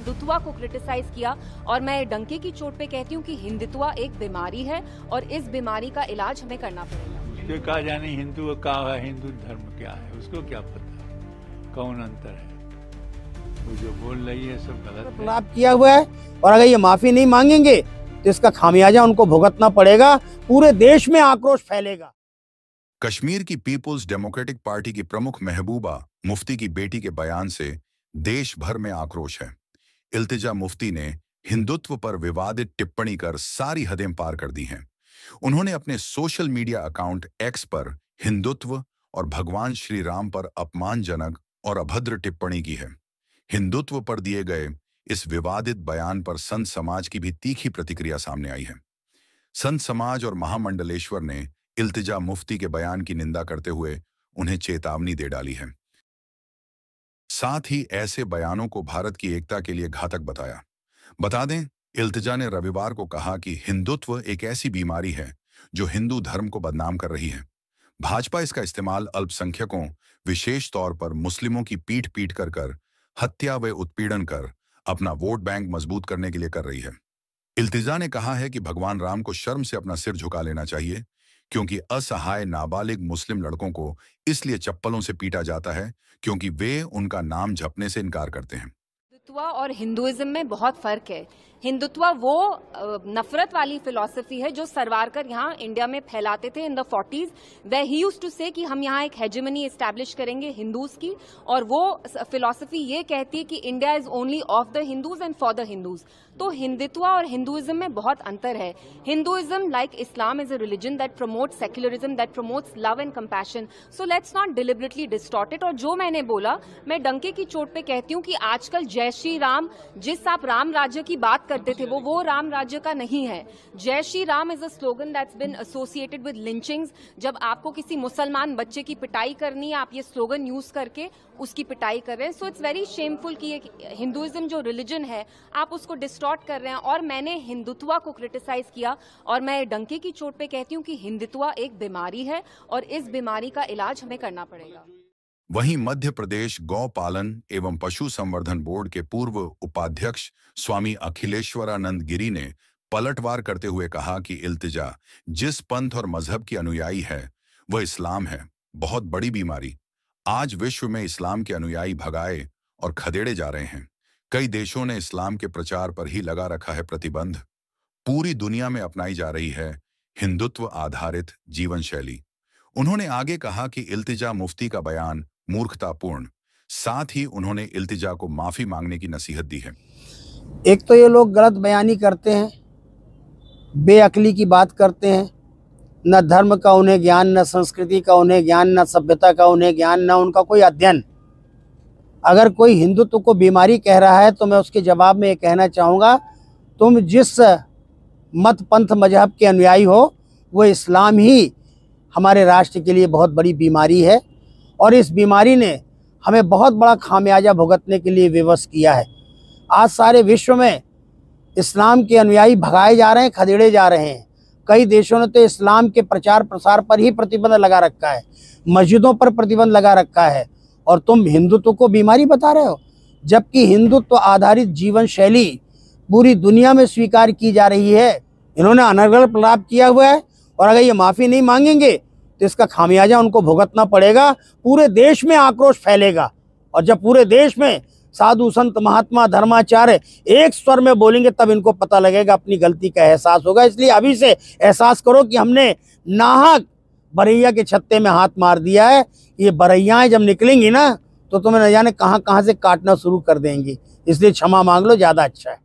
हिंदुत्व को क्रिटिसाइज किया और मैं डंके की चोट पे कहती हूँ कि हिंदुत्व एक बीमारी है और इस बीमारी का इलाज हमें करना पड़ेगा। उसके कहा जाने हिंदू का है, हिंदू धर्म क्या है उसको क्या पता, कौन अंतर है? वो जो बोल रही है सब गलत है। किया हुआ है और अगर ये माफी नहीं मांगेंगे तो इसका खामियाजा उनको भुगतना पड़ेगा, पूरे देश में आक्रोश फैलेगा। कश्मीर की पीपुल्स डेमोक्रेटिक पार्टी की प्रमुख महबूबा मुफ्ती की बेटी के बयान से देश भर में आक्रोश है। इल्तिजा मुफ्ती ने हिंदुत्व पर विवादित टिप्पणी कर सारी हदें पार कर दी हैं। उन्होंने अपने सोशल मीडिया अकाउंट एक्स पर हिंदुत्व और भगवान श्री राम पर अपमानजनक और अभद्र टिप्पणी की है। हिंदुत्व पर दिए गए इस विवादित बयान पर संत समाज की भी तीखी प्रतिक्रिया सामने आई है। संत समाज और महामंडलेश्वर ने इल्तिजा मुफ्ती के बयान की निंदा करते हुए उन्हें चेतावनी दे डाली है। साथ ही ऐसे बयानों को भारत की एकता के लिए घातक बताया। बता दें, इल्तिजा ने रविवार को कहा कि हिंदुत्व एक ऐसी बीमारी है जो हिंदू धर्म को बदनाम कर रही है। भाजपा इसका इस्तेमाल अल्पसंख्यकों, विशेष तौर पर मुस्लिमों की पीठ पीट कर हत्या व उत्पीड़न कर अपना वोट बैंक मजबूत करने के लिए कर रही है। इल्तिजा ने कहा है कि भगवान राम को शर्म से अपना सिर झुका लेना चाहिए, क्योंकि असहाय नाबालिग मुस्लिम लड़कों को इसलिए चप्पलों से पीटा जाता है क्योंकि वे उनका नाम जपने से इनकार करते हैं। हिंदुत्व और हिंदुइज्म में बहुत फर्क है। हिंदुत्व वो नफरत वाली फिलॉसफी है जो सरवारकर यहाँ इंडिया में फैलाते थे इन द 40s। वे ही यूज्ड टू से कि हम यहाँ एक हेजेमनी एस्टैब्लिश करेंगे हिंदूज की, और वो फिलॉसफी ये कहती है कि India is only of the Hindus and for the Hindus. तो हिंदुत्व और हिंदुइज्म में बहुत अंतर है। Hinduism like Islam is a religion that promotes secularism, that promotes love and compassion. So let's not deliberately distort it. और जो मैंने बोला, मैं डंके की चोट पे कहती हूँ कि आजकल जय श्री राम, जिस आप राम राज्य की बात करते थे, वो राम राज्य का नहीं है। Jai Shri Ram is a slogan that's been associated with lynchings. जब आपको किसी मुसलमान बच्चे की पिटाई करनी है, आप ये स्लोगन यूज करके उसकी पिटाई कर रहे हैं। सो इट्स वेरी शेमफुल कि हिंदुइज्म जो रिलीजन है आप उसको डिस्टॉर्ट कर रहे हैं। और मैंने हिंदुत्व को क्रिटिसाइज किया और मैं डंके की चोट पे कहती हूँ कि हिंदुत्व एक बीमारी है और इस बीमारी का इलाज हमें करना पड़ेगा। वहीं मध्य प्रदेश गौ पालन एवं पशु संवर्धन बोर्ड के पूर्व उपाध्यक्ष स्वामी अखिलेश्वरानंद गिरी ने पलटवार करते हुए कहा कि इल्तिजा जिस पंथ और मजहब की अनुयायी है वह इस्लाम है। बहुत बड़ी बीमारी। आज विश्व में इस्लाम के अनुयायी भगाए और खदेड़े जा रहे हैं। कई देशों ने इस्लाम के प्रचार पर ही लगा रखा है प्रतिबंध। पूरी दुनिया में अपनाई जा रही है हिंदुत्व आधारित जीवन शैली। उन्होंने आगे कहा कि इल्तिजा मुफ्ती का बयान मूर्खतापूर्ण। साथ ही उन्होंने इल्तिजा को माफी मांगने की नसीहत दी है। एक तो ये लोग गलत बयानी करते हैं, बेअक्ली की बात करते हैं। न धर्म का उन्हें ज्ञान, न संस्कृति का उन्हें ज्ञान, न सभ्यता का उन्हें ज्ञान, न उनका कोई अध्ययन। अगर कोई हिंदुत्व को बीमारी कह रहा है तो मैं उसके जवाब में ये कहना चाहूँगा, तुम जिस मत पंथ मजहब के अनुयायी हो वो इस्लाम ही हमारे राष्ट्र के लिए बहुत बड़ी बीमारी है और इस बीमारी ने हमें बहुत बड़ा खामियाजा भुगतने के लिए विवश किया है। आज सारे विश्व में इस्लाम के अनुयायी भगाए जा रहे हैं, खदेड़े जा रहे हैं। कई देशों ने तो इस्लाम के प्रचार प्रसार पर ही प्रतिबंध लगा रखा है, मस्जिदों पर प्रतिबंध लगा रखा है, और तुम हिंदुत्व को बीमारी बता रहे हो। जबकि हिंदुत्व आधारित जीवन शैली पूरी दुनिया में स्वीकार की जा रही है। इन्होंने अनर्गल प्रलाप किया हुआ है और अगर ये माफ़ी नहीं मांगेंगे तो इसका खामियाजा उनको भुगतना पड़ेगा। पूरे देश में आक्रोश फैलेगा और जब पूरे देश में साधु संत महात्मा धर्माचार्य एक स्वर में बोलेंगे तब इनको पता लगेगा, अपनी गलती का एहसास होगा। इसलिए अभी से एहसास करो कि हमने नाहक बरैया के छत्ते में हाथ मार दिया है। ये बरैयाएँ जब निकलेंगी ना तो तुम्हें न जाने कहाँ कहाँ से काटना शुरू कर देंगी। इसलिए क्षमा मांग लो, ज़्यादा अच्छा है।